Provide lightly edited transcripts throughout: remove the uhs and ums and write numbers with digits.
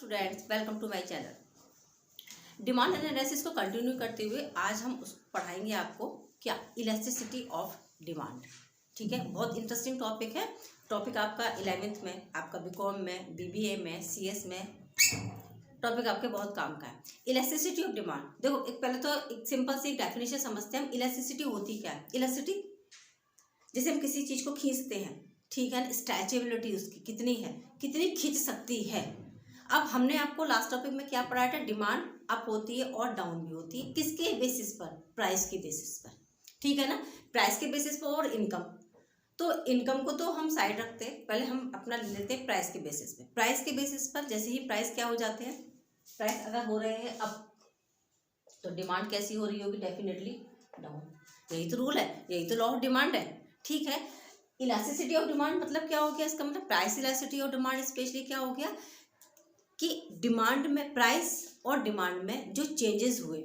Students, welcome to my channel. Demand analysis को continue करते हुए आज हम पढ़ाएंगे आपको क्या इलास्टिसिटी ऑफ डिमांड। ठीक है, बहुत इंटरेस्टिंग टॉपिक है। टॉपिक आपका 11th में, आपका बीकॉम में, बीबीए में, सीएस में टॉपिक आपके बहुत काम का है। इलास्टिसिटी ऑफ डिमांड, देखो पहले तो एक सिंपल सी डेफिनेशन समझते हैं हम। इलास्टिसिटी होती क्या है? इलास्टिसिटी जैसे हम किसी चीज़ को खींचते हैं, ठीक है, स्ट्रेचेबिलिटी उसकी कितनी है, कितनी खींच सकती है। अब हमने आपको लास्ट टॉपिक में क्या पढ़ाया था? डिमांड अप होती है और डाउन भी होती है। किसके बेसिस पर? प्राइस के बेसिस पर, ठीक है ना। प्राइस के बेसिस पर और इनकम, तो इनकम को तो हम साइड रखते हैं, पहले हम अपना ले लेते हैं प्राइस के बेसिस पे। प्राइस के बेसिस पर जैसे ही प्राइस क्या हो जाते हैं, प्राइस अगर हो रहे हैं अप, तो डिमांड कैसी हो रही होगी? Definitely down. यही तो रूल है, यही तो लॉ ऑफ डिमांड है, ठीक है। इलास्टिसिटी ऑफ डिमांड मतलब क्या हो गया? इसका मतलब price elasticity of demand specially क्या हो गया कि डिमांड में, प्राइस और डिमांड में जो चेंजेस हुए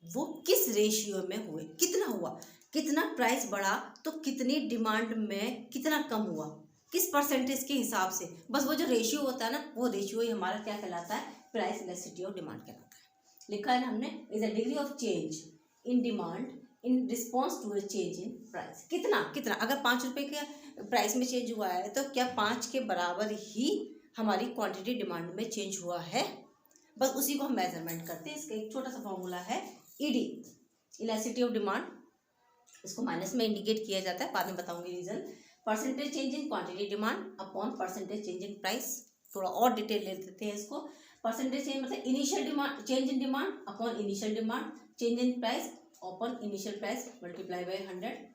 वो किस रेशियो में हुए, कितना हुआ, कितना प्राइस बढ़ा तो कितनी डिमांड में कितना कम हुआ, किस परसेंटेज के हिसाब से। बस वो जो रेशियो होता है ना, वो रेशियो ही हमारा क्या कहलाता है? प्राइस इलास्टिसिटी ऑफ डिमांड कहलाता है। लिखा है ना हमने, is a degree of change in demand in response to a change in price. कितना कितना, अगर 5 रुपये के प्राइस में चेंज हुआ है तो क्या 5 के बराबर ही हमारी क्वांटिटी डिमांड में चेंज हुआ है? बस उसी को हम मेजरमेंट करते हैं। इसका एक छोटा सा फॉर्मूला है ईडी, इलास्टिसिटी ऑफ डिमांड। इसको माइनस में इंडिकेट किया जाता है, बाद में बताऊंगी reason. Percentage change in quantity demand upon percentage change in price. थोड़ा और डिटेल ले लेते हैं इसको। परसेंटेज चेंज मतलब initial demand, change in demand upon initial demand, change in price upon initial price multiply by 100।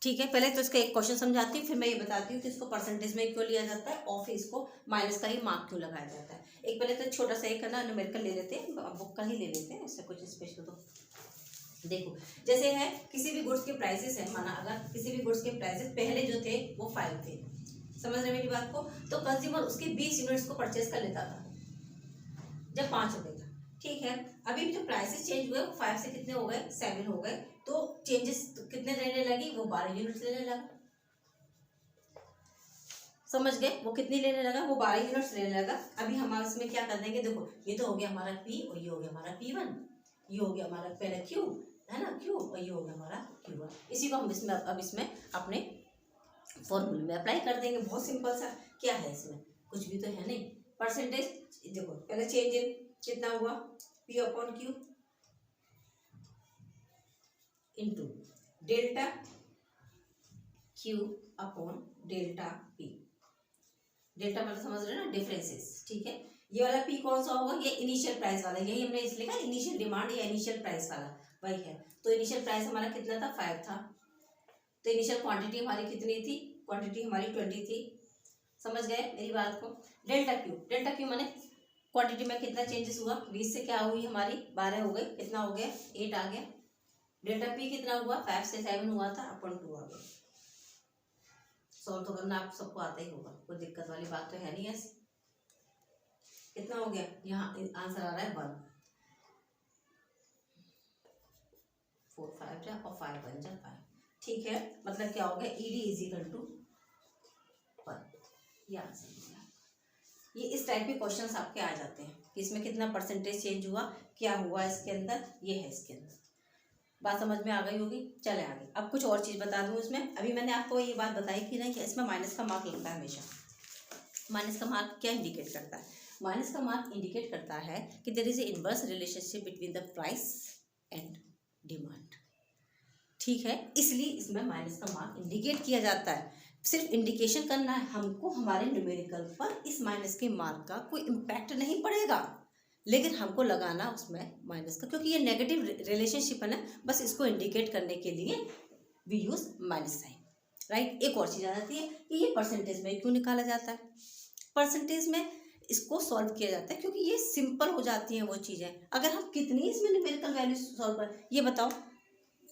ठीक है, पहले तो इसका एक क्वेश्चन समझाती हूँ, फिर मैं ये बताती हूँ कि इसको परसेंटेज में क्यों लिया जाता है और फिर इसको माइनस का ही मार्क क्यों लगाया जाता है। एक पहले तो छोटा सा एक है ना न्यूमेरिकल ले लेते हैं, बुक का ही ले लेते हैं, इससे कुछ स्पेशल। तो देखो जैसे है किसी भी गुड्स के प्राइसेस है, माना अगर किसी भी गुड्स के प्राइसेस पहले जो थे वो 5 थे, समझ रहे मेरी बात को, तो कंज्यूमर उसके 20 यूनिट्स को परचेज कर लेता था जब 5 रुपये था, ठीक है। अभी जो प्राइसेस चेंज हुए वो 5 से कितने हो गए? 7 हो गए, तो चेंजेस कितने रहने लगी? वो 12 यूनिट्स लेने लगा, समझ गए? वो कितनी लेने लगा? वो 12 यूनिट्स लेने लगा। अभी हम इसमें क्या कर देंगे? देखो ये तो हो गया हमारा पी और ये हो गया हमारा P1, ये हो गया हमारा पहले क्यू, है ना, क्यू, और ये हो गया हमारा Q1। इसी को हम इसमें अब इसमें अपने फॉर्मूले में अप्लाई कर देंगे। बहुत सिंपल सा, क्या है इसमें, कुछ भी तो है नहीं। परसेंटेज देखो, पहले चेंज इन कितना हुआ? P upon Q into delta Q upon delta P। Delta मतलब समझ रहे हो ना, डिफरेंसेस, ठीक है। ये वाला P कौन सा होगा? ये इनिशियल प्राइस वाला, यही हमने इसलिए लिखा इनिशियल डिमांड या इनिशियल प्राइस वाला, वही है। तो इनिशियल प्राइस हमारा कितना था? 5 था। तो इनिशियल क्वांटिटी हमारी कितनी थी? क्वांटिटी हमारी 20 थी, समझ गए मेरी बात को। डेल्टा Q, डेल्टा Q माने क्वांटिटी में कितना चेंजेस हुआ? 20 से क्या हुई हमारी? 12 हो गई, कितना हो गया? 8 आ गया। डेल्टा P कितना हुआ? 5 से 7 हुआ था, अपन 2 आ गया। सॉल्व तो करना आप सबको आता ही होगा, कोई दिक्कत वाली बात तो है नहीं ऐसी। कितना हो गया? यहाँ आंसर आ रहा है 1, 4 5 जा और 5 1 जा 5, ठीक है। मतलब क्या हो गया? ED इज इक्वल टू 1, ये आंसर हो गया। ये इस टाइप के क्वेश्चंस आपके आ जाते हैं कि इसमें कितना परसेंटेज चेंज हुआ, क्या हुआ इसके अंदर, ये है इसके अंदर। बात समझ में आ गई होगी। चले आगे, अब कुछ और चीज़ बता दूं इसमें। अभी मैंने आपको ये बात बताई कि नहीं कि इसमें माइनस का मार्क लगता है हमेशा। माइनस का मार्क क्या इंडिकेट करता है? माइनस का मार्क इंडिकेट करता है कि there is a inverse relationship between the price and demand, ठीक है। इसलिए इसमें माइनस का मार्क इंडिकेट किया जाता है। सिर्फ इंडिकेशन करना है हमको, हमारे न्यूमेरिकल पर इस माइनस के मार्क का कोई इम्पैक्ट नहीं पड़ेगा, लेकिन हमको लगाना उसमें माइनस का, क्योंकि ये नेगेटिव रिलेशनशिप है ना, बस इसको इंडिकेट करने के लिए we use minus sign, right. एक और चीज़ आ जाती है कि ये परसेंटेज में क्यों निकाला जाता है? परसेंटेज में इसको सॉल्व किया जाता है क्योंकि ये सिंपल हो जाती हैं वो चीज़ें। अगर हम कितनी इसमें न्यूमेरिकल वैल्यू सॉल्व करें, ये बताओ,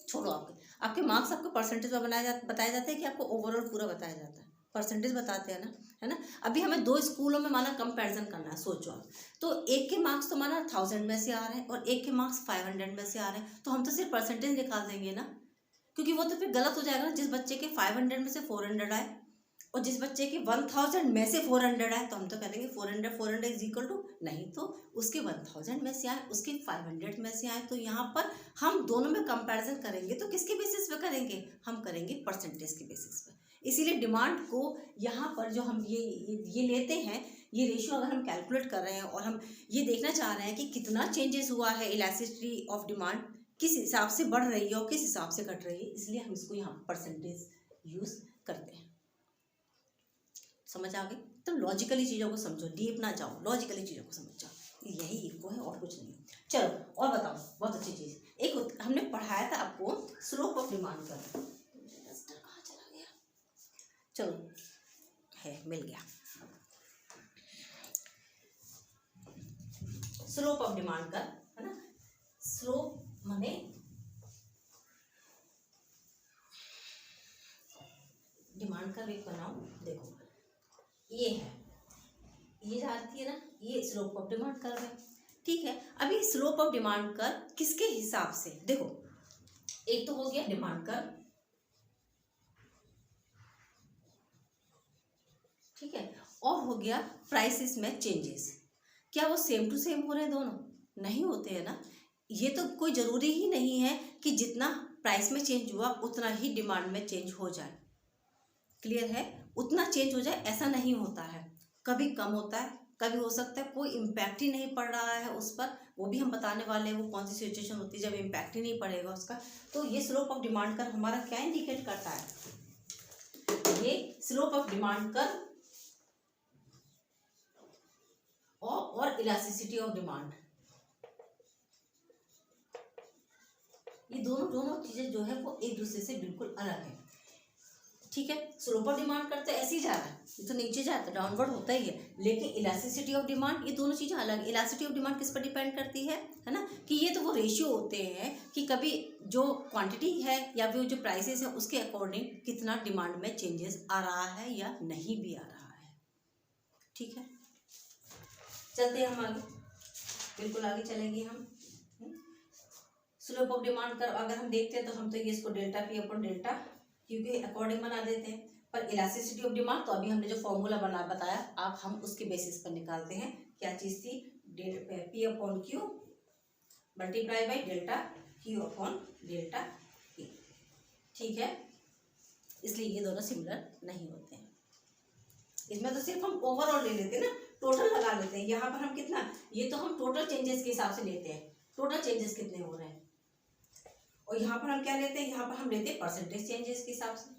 छोड़ो आपके मार्क्स आपको परसेंटेज में बताया जाता है कि आपको ओवरऑल पूरा बताया जाता है? परसेंटेज बताते हैं ना, है ना। अभी हमें 2 स्कूलों में माना कंपैरिजन करना है, सोचो आप, तो एक के मार्क्स तो माना 1000 में से आ रहे हैं और एक के मार्क्स 500 में से आ रहे हैं, तो हम तो सिर्फ परसेंटेज निकाल देंगे ना, क्योंकि वो तो फिर गलत हो जाएगा ना। जिस बच्चे के 500 में से 400 आए और जिस बच्चे के 1000 में से 400 आए तो हम तो कह देंगे 400 इज इक्वल टू, नहीं तो उसके 1000 में से आए, उसके 500 में से आए। तो यहाँ पर हम दोनों में कंपैरिजन करेंगे तो किसके बेसिस पे करेंगे, हम करेंगे परसेंटेज के बेसिस पे। इसीलिए डिमांड को यहाँ पर जो हम ये लेते हैं, ये रेशियो अगर हम कैलकुलेट कर रहे हैं और हम ये देखना चाह रहे हैं कि कितना चेंजेस हुआ है इलास्टिसिटी ऑफ डिमांड, किस हिसाब से बढ़ रही है और किस हिसाब से घट रही है, इसलिए हम इसको यहाँ परसेंटेज यूज करते हैं। समझ आ गई? तो लॉजिकली चीज़ों को समझो, डीप ना जाओ, लॉजिकली चीज़ों को समझ जाओ, यही इको है और कुछ नहीं। चलो और बताओ, बहुत अच्छी चीज़ एक हमने पढ़ाया था आपको, स्लोप ऑफ डिमांड का। कहाँ चला गया? चलो है, मिल गया। स्लोप ऑफ डिमांड का है ना, स्लोप माने डिमांड का रेट बनाओ। देखो ये है, ये जाती है ना, ये स्लोप ऑफ डिमांड कर्व है, ठीक है। अभी स्लोप ऑफ डिमांड कर्व किसके हिसाब से, देखो एक तो हो गया डिमांड कर्व, ठीक है, और हो गया प्राइसेस में चेंजेस। क्या वो सेम टू सेम हो रहे हैं दोनों? नहीं होते हैं ना। ये तो कोई ज़रूरी ही नहीं है कि जितना प्राइस में चेंज हुआ उतना ही डिमांड में चेंज हो जाए। क्लियर है? उतना चेंज हो जाए ऐसा नहीं होता है, कभी कम होता है, कभी हो सकता है कोई इम्पैक्ट ही नहीं पड़ रहा है उस पर, वो भी हम बताने वाले हैं वो कौन सी सिचुएशन होती है जब इम्पैक्ट ही नहीं पड़ेगा उसका। तो ये स्लोप ऑफ डिमांड कर्व हमारा क्या इंडिकेट करता है, ये स्लोप ऑफ डिमांड कर्व और इलास्टिसिटी ऑफ डिमांड, ये दोनों चीजें जो है वो एक दूसरे से बिल्कुल अलग है, ठीक है। स्लोप ऑफ डिमांड करते ऐसे ही जा रहा है, ये तो नीचे जाता है, डाउनवर्ड होता ही है, लेकिन इलास्टिसिटी ऑफ डिमांड, ये दोनों चीजें अलग। इलास्टिसिटी ऑफ डिमांड किस पर डिपेंड करती है ना, कि ये तो वो रेशियो होते हैं कि कभी जो क्वांटिटी है या फिर जो प्राइसेस है उसके अकॉर्डिंग कितना डिमांड में चेंजेस आ रहा है या नहीं भी आ रहा है, ठीक है। चलते हैं हम आगे, बिल्कुल आगे चलेंगे हम। स्लोप ऑफ डिमांड कर्व अगर हम देखते हैं तो हम तो ये इसको डेल्टा पी अपॉन डेल्टा क्योंकि अकॉर्डिंग बना देते हैं, पर इलास्टिसिटी ऑफ डिमांड तो अभी हमने जो फॉर्मूला बताया आप हम उसके बेसिस पर निकालते हैं। क्या चीज़ थी, P upon Q multiply by delta Q upon delta P, ठीक है। इसलिए ये दोनों सिमिलर नहीं होते हैं। इसमें तो सिर्फ हम ओवरऑल ले लेते हैं ना, टोटल लगा लेते हैं। यहाँ पर हम कितना, ये तो हम टोटल चेंजेस के हिसाब से लेते हैं, टोटल चेंजेस कितने हो रहे हैं, और यहाँ पर हम क्या लेते हैं, यहाँ पर हम लेते हैं परसेंटेज चेंजेस के हिसाब से,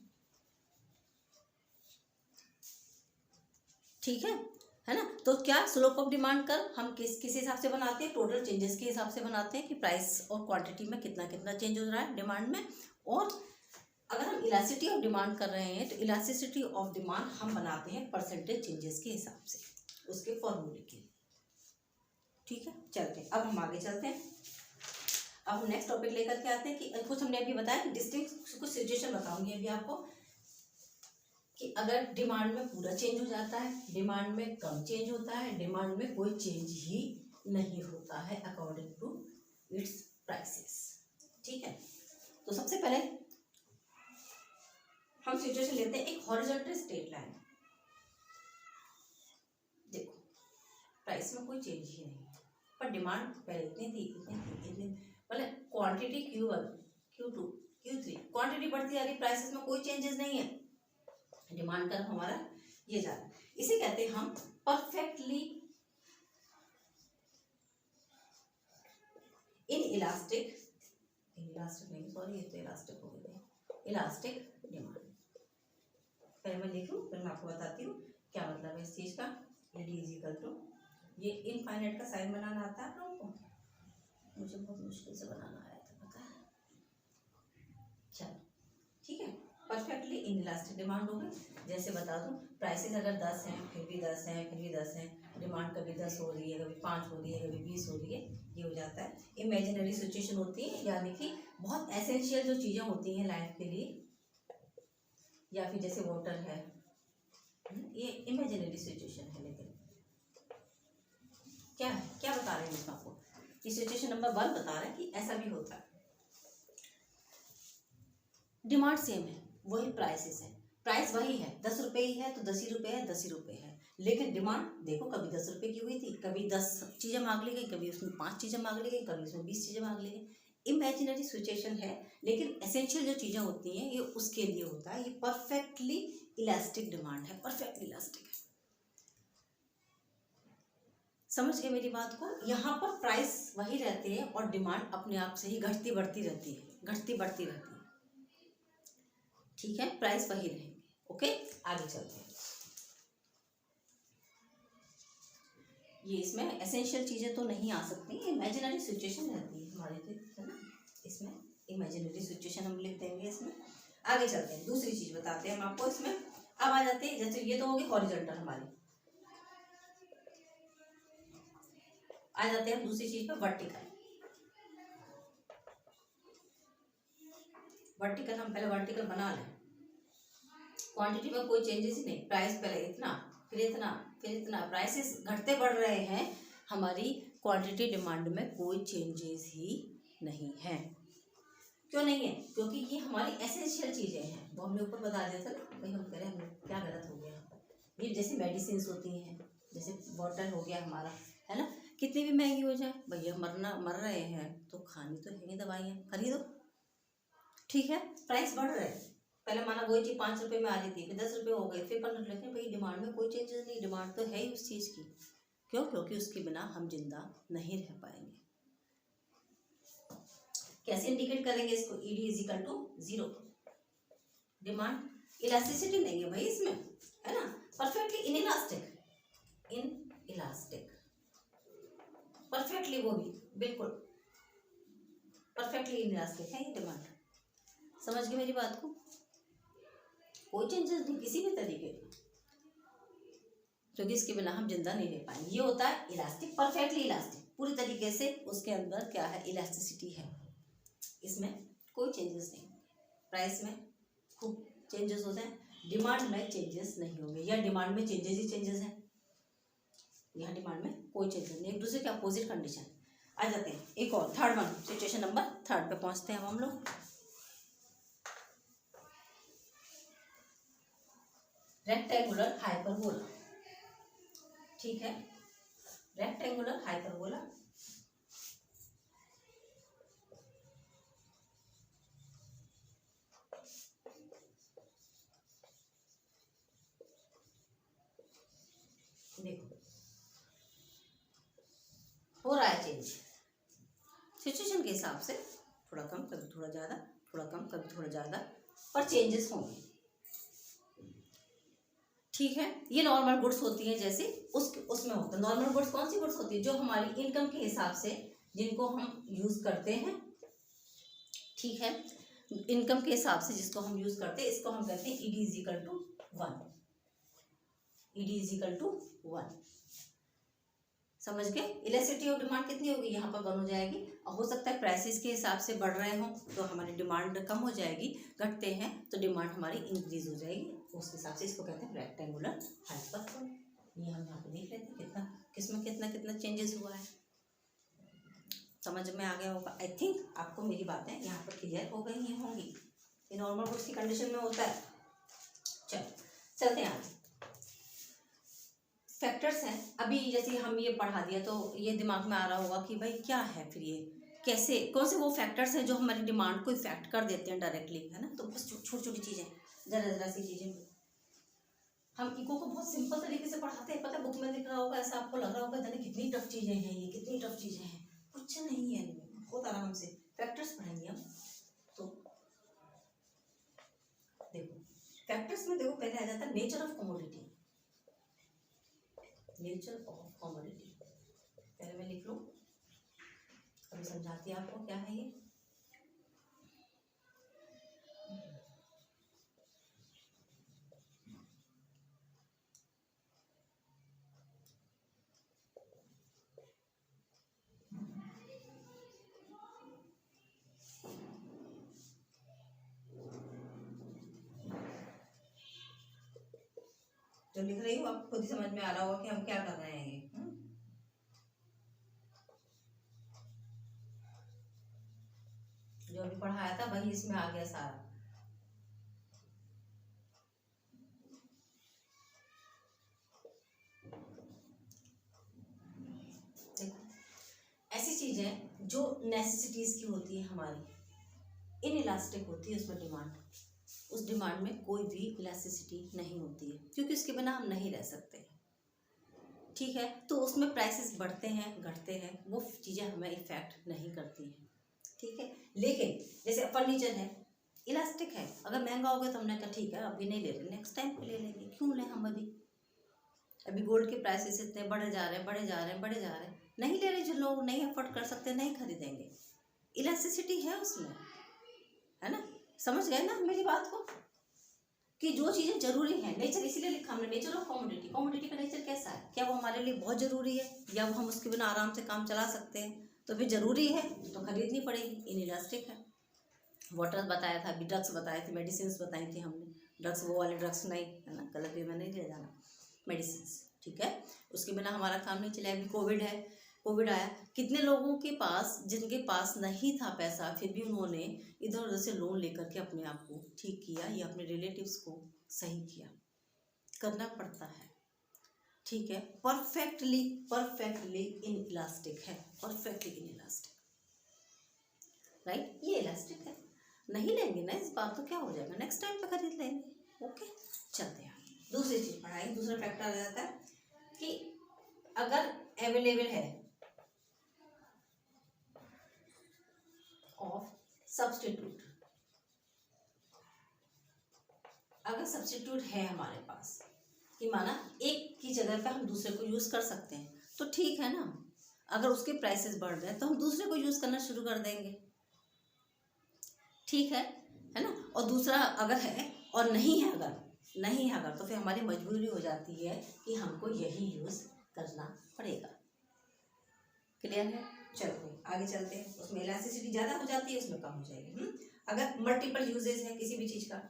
ठीक है ना। तो क्या स्लोप ऑफ डिमांड कर्व हम किस हिसाब से बनाते हैं, टोटल चेंजेस के हिसाब से बनाते हैं कि प्राइस और क्वांटिटी में कितना कितना चेंज हो रहा है डिमांड में। और अगर हम इलास्टिसिटी ऑफ डिमांड कर रहे हैं तो इलास्टिसिटी ऑफ डिमांड हम बनाते हैं परसेंटेज चेंजेस के हिसाब से, उसके फॉर्मूले के, ठीक है। चलते हैं अब हम आगे चलते हैं। अब हम नेक्स्ट टॉपिक लेकर के आते हैं कि कुछ हमने अभी बताया कि डिस्टिंक्ट कुछ सिचुएशन बताऊंगी अभी आपको कि अगर डिमांड में पूरा चेंज हो जाता है, डिमांड में कम चेंज होता है, डिमांड में कोई चेंज ही नहीं होता है अकॉर्डिंग टू इट्स प्राइसेस, ठीक है। तो सबसे पहले हम सिचुएशन लेते हैं एक हॉरिजॉन्टल स्ट्रेट लाइन, देखो प्राइस में कोई चेंज ही नहीं है पर डिमांड पहले इतनी थी मतलब quantity Q1 Q2 Q3 quantity बढ़ती जा रही, प्राइसेस में कोई चेंजेस नहीं है, डिमांड कर्व हमारा ये जा रहा है। इसे कहते हैं हम परफेक्टली इलास्टिक नहीं सॉरी ये तो इलास्टिक हो गया, इलास्टिक डिमांड। पहले मैं लिखूं फिर मैं आपको बताती हूँ क्या मतलब है इस चीज का। एडी इज इक्वल टू, ये इनफाइनाइट का साइन बनाना आता है आप लोगों को, मुझे बहुत मुश्किल से बनाना आया था पता है, चलो ठीक है। परफेक्टली इनइलास्टिक डिमांड होगी, जैसे बता दूं प्राइसेस अगर 10 हैं फिर भी 10 हैं फिर भी 10 हैं, डिमांड कभी 10 हो रही है कभी 5 हो रही है कभी 20 हो रही है, ये हो जाता है इमेजिनरी सिचुएशन होती है, यानी कि बहुत एसेंशियल जो चीज़ें होती हैं लाइफ के लिए या फिर जैसे वाटर है, ये इमेजिनरी सिचुएशन है। लेकिन क्या है, क्या बता रहे हैं इसमें आपको, ये सिचुएशन नंबर 1 बता रहे हैं कि ऐसा भी होता है, डिमांड सेम है वही प्राइसेस है, प्राइस वही है, 10 रुपये ही है तो 10 ही रुपये है, 10 ही रुपये है। लेकिन डिमांड देखो, कभी 10 रुपये की हुई थी, कभी 10 चीज़ें मांग ली गई, कभी उसमें 5 चीज़ें मांग ली गई, कभी उसमें 20 चीज़ें मांग ली गई। इमेजिनरी सिचुएशन है, लेकिन एसेंशियल जो चीज़ें होती हैं ये उसके लिए होता है। ये परफेक्टली इलास्टिक डिमांड है, परफेक्टली इलास्टिक है। समझ गए मेरी बात को? यहाँ पर प्राइस वही रहते हैं और डिमांड अपने आप से ही घटती बढ़ती रहती है, घटती बढ़ती रहती है। ठीक है, प्राइस वही रहेंगे। ओके, आगे चलते हैं। ये इसमें एसेंशियल चीज़ें तो नहीं आ सकती, इमेजिनरी सिचुएशन रहती है हमारे, है ना। इसमें इमेजिनरी सिचुएशन हम लिख देंगे इसमें। आगे चलते हैं, दूसरी चीज़ बताते हैं हम आपको इसमें। अब आ जाते हैं, जैसे ये तो होगी हॉरिजॉन्टल हमारी, आ जाते हैं दूसरी चीज़ पर, वर्टिकल। वर्टिकल हम पहले वर्टिकल बना लें। क्वांटिटी में कोई चेंजेस ही नहीं, प्राइस पहले इतना, फिर इतना, फिर इतना, प्राइसेस घटते बढ़ रहे हैं, हमारी क्वांटिटी डिमांड में कोई चेंजेस ही नहीं है। क्यों नहीं है? क्योंकि ये हमारी एसेंशियल चीज़ें हैं। वो हमने ऊपर बता दिया था ना भाई, हम कह रहे हैं क्या गलत हो गया यहाँ पर। ये जैसे मेडिसिन होती हैं, जैसे वाटर हो गया हमारा, है ना, कितनी भी महंगी हो जाए भैया, मर रहे हैं तो खानी तो है दवाइयाँ, खरीदो। ठीक है, प्राइस बढ़ रहे हैं, पहले माना वही चीज़ 5 रुपये में आ रही थी, फिर 10 रुपये हो गए, फिर 15, लेकिन भाई डिमांड में कोई चेंजेस नहीं, डिमांड तो है ही उस चीज़ की। क्यों? क्योंकि उसके बिना हम जिंदा नहीं रह पाएंगे। कैसे इंडिकेट करेंगे इसको? ED is equal to 0। Demand, elasticity नहीं है भाई इसमें, है ना, परफेक्टली इनइलास्टिक, इनइलास्टिक, परफेक्टली, वो भी बिल्कुल परफेक्टली इनइलास्टिक है ये डिमांड। समझ गए मेरी बात को? कोई चेंजेस नहीं किसी भी तरीके, क्योंकि इसके बिना हम जिंदा नहीं रह पाएंगे। ये होता है इलास्टिक, परफेक्टली इलास्टिक, पूरी तरीके से उसके अंदर क्या है, इलास्टिसिटी है, इसमें कोई चेंजेस नहीं। प्राइस में खूब चेंजेस होते हैं, डिमांड में चेंजेस नहीं होंगे, या डिमांड में चेंजेस ही चेंजेस हैं। यहाँ डिमांड में कोई चेंजेस नहीं, एक दूसरे के अपोजिट कंडीशन। आ जाते हैं एक और, थर्ड वन, सिचुएशन नंबर 3 पे पहुंचते हैं हम लोग। Rectangular hyperbola. ठीक है, रेक्टेंगुलर हाइपरबोला, देखो हो रहा है चेंज, सिचुएशन के हिसाब से, थोड़ा कम, कभी थोड़ा ज़्यादा, थोड़ा कम, कभी थोड़ा ज़्यादा, पर चेंजेस होंगे। ठीक है, ये नॉर्मल गुड्स होती हैं, जैसे उसमें होता है। नॉर्मल गुड्स कौन सी गुड्स होती है? जो हमारी इनकम के हिसाब से, जिनको हम यूज़ करते हैं। ठीक है, इनकम के हिसाब से जिसको हम यूज़ करते हैं, इसको हम कहते हैं ED is equal to 1। ED is equal to 1, समझ गए? इलेक्ट्रिसिटी ऑफ डिमांड कितनी होगी? यहाँ पर 1 हो जाएगी। और हो सकता है प्राइसेस के हिसाब से बढ़ रहे हों तो हमारी डिमांड कम हो जाएगी, घटते हैं तो डिमांड हमारी इंक्रीज हो जाएगी, उस हिसाब से इसको कहते हैं रेक्टेंगुलर हाइपरबोला। ये हम यहाँ पे देख लेते हैं कितना, किसमें कितना कितना चेंजेस हुआ है। समझ में आ गया होगा, आई थिंक आपको मेरी बातें यहाँ पर क्लियर हो गई ही होंगी। ये नॉर्मल गुड्स की कंडीशन में होता है। चलते हैं आगे। फैक्टर्स हैं, अभी जैसे हम ये पढ़ा दिया तो ये दिमाग में आ रहा होगा कि भाई क्या है फिर, ये कैसे, कौन से वो फैक्टर्स हैं जो हमारी डिमांड को इफेक्ट कर देते हैं डायरेक्टली, है ना। तो बस छोटी छोटी चीज़ें, जरा जरा सी चीज़ें, हम इको को बहुत सिंपल तरीके से पढ़ाते हैं। पता है बुक में दिख रहा होगा, ऐसा आपको लग रहा होगा जाने कितनी टफ चीज़ें हैं ये, कितनी टफ चीज़ें हैं। कुछ नहीं है, बहुत आराम से फैक्टर्स पढ़ेंगे हम। तो देखो फैक्टर्स में, देखो पहले आ जाता है nature of commodity. Nature of commodity पहले मैं लिख लूँ, अभी समझाती है आपको क्या है ये। जो लिख रही हूँ आपको खुद ही समझ में आ रहा होगा कि हम क्या कर रहे हैं ये। जो अभी पढ़ाया था वही इसमें आ गया सारा। चीज़ें जो नेसेसिटीज़ की होती है हमारी, इनइलास्टिक होती है उसमें डिमांड। उस डिमांड में कोई भी इलास्टिसिटी नहीं होती है, क्योंकि उसके बिना हम नहीं रह सकते। ठीक है, तो उसमें प्राइसेस बढ़ते हैं घटते हैं, वो चीज़ें हमें इफ़ेक्ट नहीं करती हैं। ठीक है, लेकिन जैसे फर्नीचर है, इलास्टिक है, अगर महंगा हो गया तो हमने कहा ठीक है अभी नहीं ले रहे, नेक्स्ट टाइम पे ले लेंगे। क्यों लें हम अभी गोल्ड के प्राइसेस इतने बढ़े जा रहे हैं, बढ़े जा रहे हैं, बढ़े जा रहे हैं, नहीं ले रहे। जो लोग नहीं अफोर्ड कर सकते नहीं खरीदेंगे। इलास्टिसिटी है उसमें, है ना। समझ गए ना मेरी बात को, कि जो चीज़ें जरूरी हैं, नेचर इसीलिए लिखा हमने, नेचर ऑफ कमोडिटी। कमोडिटी का नेचर कैसा है, क्या वो हमारे लिए बहुत ज़रूरी है या वो हम उसके बिना आराम से काम चला सकते हैं? तो फिर ज़रूरी है तो खरीदनी पड़ेगी, इनइलास्टिक है। वाटर बताया था, अभी ड्रग्स बताए थे, मेडिसिन बताई थी हमने। ड्रग्स वो वाले ड्रग्स नहीं, है ना, गलत वे में नहीं ले जाना, मेडिसिन। ठीक है, उसके बिना हमारा काम नहीं चला। अभी कोविड है, कोविड आया, कितने लोगों के पास जिनके पास नहीं था पैसा, फिर भी उन्होंने इधर उधर से लोन लेकर के अपने आप को ठीक किया या अपने रिलेटिव्स को सही किया। करना पड़ता है। ठीक है, परफेक्टली इन इलास्टिक है, परफेक्टली इन इलास्टिक, राइट। ये इलास्टिक है, नहीं लेंगे ना इस बात तो क्या हो जाएगा, नेक्स्ट टाइम पे खरीद लेंगे। ओके, चलते हैं दूसरी चीज पढ़ाई। दूसरा फैक्टर आ जाता है कि अगर अवेलेबल है ऑफ सब्स्टिट्यूट, अगर सब्स्टिट्यूट है हमारे पास कि माना एक की जगह पे हम दूसरे को यूज कर सकते हैं, तो ठीक है ना। अगर उसके प्राइसेस बढ़ रहे हैं तो हम दूसरे को यूज करना शुरू कर देंगे। ठीक है ना। और दूसरा अगर है और नहीं है, अगर तो फिर हमारी मजबूरी हो जाती है कि हमको यही यूज करना पड़ेगा। क्लियर है? चलो आगे चलते हैं। उसमें इलास्टिसिटी ज़्यादा हो जाती है, उसमें कम हो जाएगी। अगर मल्टीपल यूजेस है किसी भी चीज़ का,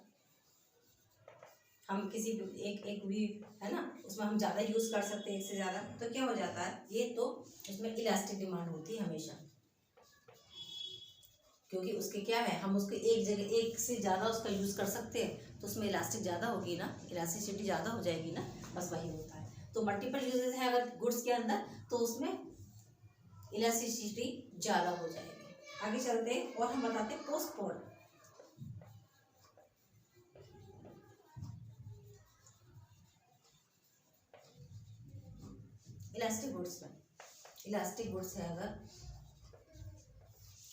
हम किसी एक भी है ना, उसमें हम ज़्यादा यूज़ कर सकते हैं, एक से ज़्यादा, तो क्या हो जाता है ये, तो उसमें इलास्टिक डिमांड होती है हमेशा। क्योंकि उसके क्या है, हम उसके एक जगह एक से ज़्यादा उसका यूज़ कर सकते हैं, तो उसमें इलास्टिक ज़्यादा होगी ना, इलास्टिसिटी ज़्यादा हो जाएगी ना, बस वही होता है। तो मल्टीपल यूजेस है अगर गुड्स के अंदर, तो उसमें इलास्टिसिटी ज़्यादा हो जाएगी। आगे चलते हैं और हम बताते हैं पोस्टपोन। इलास्टिक गुड्स में, इलास्टिक गुड्स है, अगर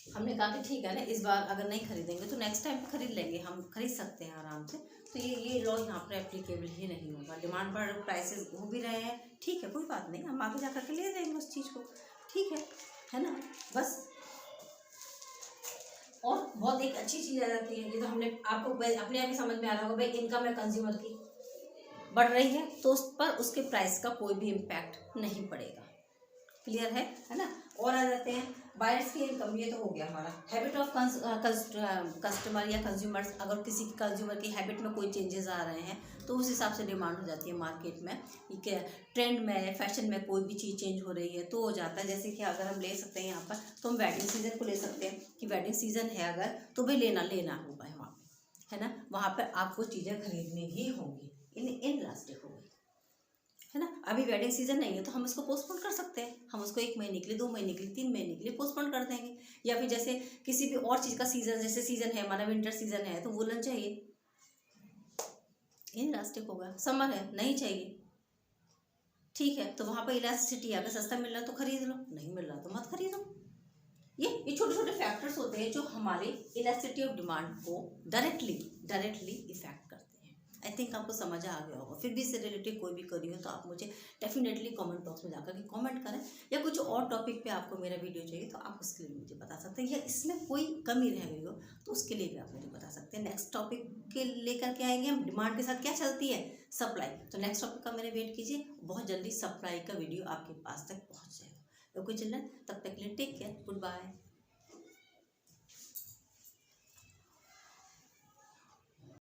हमने कहा कि ठीक है ना इस बार अगर नहीं खरीदेंगे तो नेक्स्ट टाइम खरीद लेंगे, हम खरीद सकते हैं आराम से, तो ये लॉ यहाँ पर एप्लीकेबल ही नहीं होगा। डिमांड पर प्राइसेस हो भी रहे हैं, ठीक है कोई बात नहीं, हम आगे जा करके ले लेंगे उस चीज़ को, ठीक है ना, बस। और बहुत एक अच्छी चीज़ आ जाती है, ये तो हमने आपको अपने आप ही समझ में आ रहा होगा भाई, इनकम है कंज्यूमर की बढ़ रही है तो उस पर उसके प्राइस का कोई भी इम्पैक्ट नहीं पड़ेगा। क्लियर है ना। और आ जाते हैं बायर्स की इनकम, ये तो हो गया हमारा। हैबिट ऑफ कस्टमर या कंज्यूमर्स, अगर किसी कंज्यूमर की हैबिट में कोई चेंजेस आ रहे हैं तो उस हिसाब से डिमांड हो जाती है मार्केट में। ठीक है, ट्रेंड में, फैशन में कोई भी चीज़ चेंज हो रही है तो हो जाता है। जैसे कि अगर हम ले सकते हैं यहाँ पर, तो हम वेडिंग सीजन को ले सकते हैं कि वेडिंग सीजन है अगर, तो भाई लेना होगा वहाँ पर, है ना, वहाँ पर आपको चीज़ें खरीदनी ही होंगी, इनइलास्टिक होगी, है ना। अभी वेडिंग सीजन नहीं है तो हम इसको पोस्टपोन कर सकते हैं, हम उसको 1 महीने के लिए, 2 महीने के लिए, 3 महीने के लिए पोस्टपोन कर देंगे। या फिर जैसे किसी भी और चीज़ का सीजन, जैसे सीजन है हमारा विंटर सीजन है तो वूलन चाहिए, इलास्टिक होगा। समर है नहीं चाहिए, ठीक है, तो वहाँ पर इलास्टिसिटी, अगर सस्ता मिल रहा है तो खरीद लो, नहीं मिल रहा तो मत खरीदो। ये छोटे छोटे फैक्टर्स होते हैं जो हमारे इलास्टिसिटी ऑफ डिमांड को डायरेक्टली इफेक्ट करते हैं। आई थिंक आपको समझ आ गया होगा। फिर भी इससे रिलेटेड कोई भी करी हो तो आप मुझे डेफिनेटली कमेंट बॉक्स में जाकर के कमेंट करें, या कुछ और टॉपिक पे आपको मेरा वीडियो चाहिए तो आप उसके लिए मुझे बता सकते हैं, या इसमें कोई कमी रह गई हो तो उसके लिए भी आप मुझे बता सकते हैं। नेक्स्ट टॉपिक के लेकर के आएंगे हम, डिमांड के साथ क्या चलती है, सप्लाई। तो नेक्स्ट टॉपिक का मेरे वेट कीजिए, बहुत जल्दी सप्लाई का वीडियो आपके पास तक पहुँच जाएगा। ओके चिल्ड्रन, तब तक के लिए टेक केयर, गुड बाय।